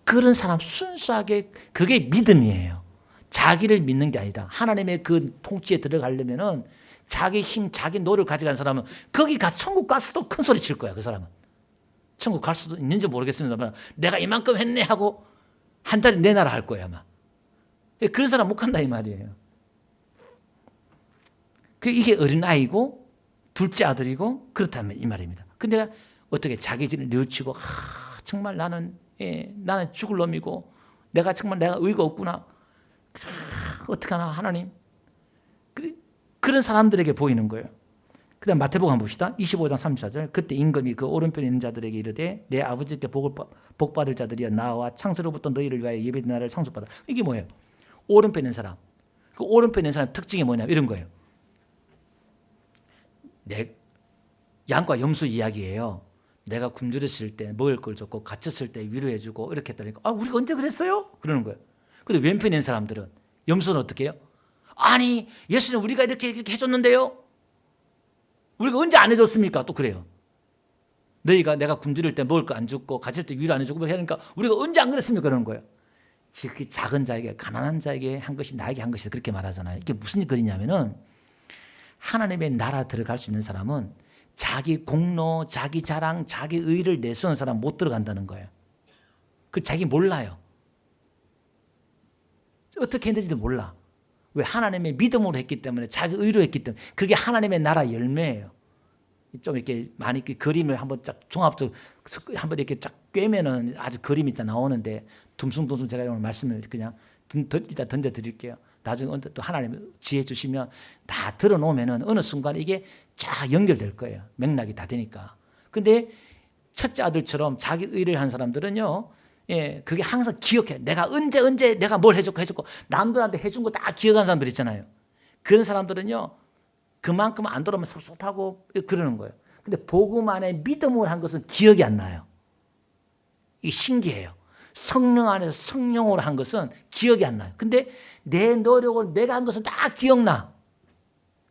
그런 사람 순수하게 그게 믿음이에요. 자기를 믿는 게 아니라 하나님의 그 통치에 들어가려면은 자기 힘, 자기 노를 가져간 사람은 거기 천국 갔어도 큰 소리 칠 거야. 그 사람은 천국 갈 수도 있는지 모르겠습니다만 내가 이만큼 했네 하고 한 달에 내놔라 할 거야 아마. 그런 사람 못 간다 이 말이에요. 이게 어린아이고 둘째 아들이고 그렇다면 이 말입니다. 근데 어떻게 자기를 뉘우치고 정말 나는 죽을 놈이고 내가 의가 없구나. 어떡하나 하나님. 그런 사람들에게 보이는 거예요. 그 다음 마태복음 한번 봅시다. 25장 34절. 그때 임금이 그 오른편에 있는 자들에게 이르되 내 아버지께 복받을 자들이여 나와 창세로부터 너희를 위하여 예배된 나라를 상속받아. 이게 뭐예요? 오른편에 있는 사람. 그 오른편에 있는 사람 특징이 뭐냐면 이런 거예요. 양과 염소 이야기예요. 내가 굶주렸을 때 먹을 걸 줬고 갇혔을 때 위로해주고 이렇게 했다니까 우리가 언제 그랬어요? 그러는 거예요. 근데 왼편에 있는 사람들은 염소는 어떻게 해요? 아니 예수님 우리가 이렇게 해줬는데요. 우리가 언제 안 해줬습니까? 또 그래요. 너희가 내가 굶주릴 때 먹을 거 안 줬고 갇힐 때 위로 안 해주고 하니까 우리가 언제 안 그랬습니까? 그러는 거예요. 즉 그 작은 자에게 가난한 자에게 한 것이 나에게 한 것이다 그렇게 말하잖아요. 이게 무슨 글이냐면은 하나님의 나라 들어갈 수 있는 사람은 자기 공로, 자기 자랑, 자기 의를 내세우는 사람 못 들어간다는 거예요. 그 자기 몰라요. 어떻게 했는지도 몰라. 왜? 하나님의 믿음으로 했기 때문에 자기 의로 했기 때문에 그게 하나님의 나라 열매예요. 좀 이렇게 많이 그림을 한번 쫙 종합적으로 한번 이렇게 쫙 꿰면은 아주 그림이 다 나오는데 둠숭둠숭 제가 오늘 말씀을 그냥 일단 던져 드릴게요. 나중에 또 하나님 지혜 주시면 다 들어놓으면은 어느 순간 이게 쫙 연결될 거예요. 맥락이 다 되니까. 근데 첫째 아들처럼 자기 의를 한 사람들은요, 그게 항상 기억해. 내가 언제 내가 뭘 해줬고 남들한테 해준 거 다 기억하는 사람들 있잖아요. 그런 사람들은요, 그만큼 안 돌아오면 섭섭하고 그러는 거예요. 근데 복음 안에 믿음을 한 것은 기억이 안 나요. 이게 신기해요. 성령 안에서 성령으로 한 것은 기억이 안 나요. 근데 내 노력을 내가 한 것은 다 기억나.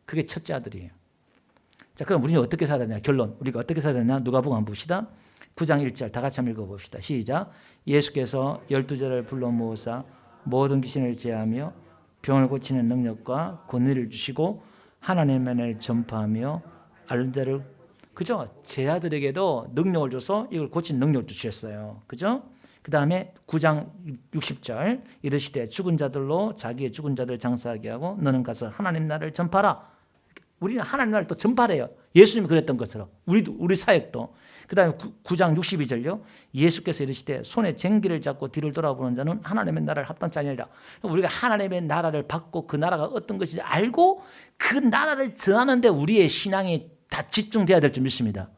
그게 첫째 아들이에요. 자, 그럼 우리는 어떻게 살아야 되냐? 결론. 우리가 어떻게 살아야 되냐? 누가복음 한번 봅시다. 9장 1절 다 같이 한번 읽어봅시다. 시작. 예수께서 12제를 불러 모으사 모든 귀신을 제하며 병을 고치는 능력과 권위를 주시고 하나님의 나라를 전파하며 앓는 자를 그죠? 제 아들에게도 능력을 줘서 이걸 고치는 능력을 주셨어요. 그죠? 그 다음에 9장 60절 이르시되 죽은 자들로 자기의 죽은 자들 장사하게 하고 너는 가서 하나님 나라를 전파하라. 우리는 하나님 나라를 또 전파해요. 예수님이 그랬던 것처럼 우리 사역도. 그 다음에 9장 62절요. 예수께서 이르시되 손에 쟁기를 잡고 뒤를 돌아보는 자는 하나님의 나라를 합당치 아니하리라. 우리가 하나님의 나라를 받고 그 나라가 어떤 것인지 알고 그 나라를 전하는데 우리의 신앙이 다 집중돼야 될 줄 믿습니다.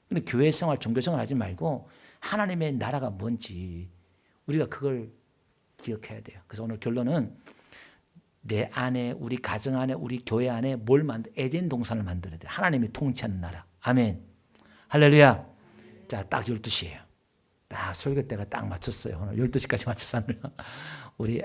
근데 교회 생활, 종교 생활 하지 말고 하나님의 나라가 뭔지 우리가 그걸 기억해야 돼요. 그래서 오늘 결론은 내 안에, 우리 가정 안에, 우리 교회 안에 에덴 동산을 만들어야 돼요. 하나님이 통치하는 나라. 아멘. 할렐루야. 자, 딱 12시예요. 딱 설교 때가 딱 맞췄어요. 오늘 12시까지 맞춰서 우리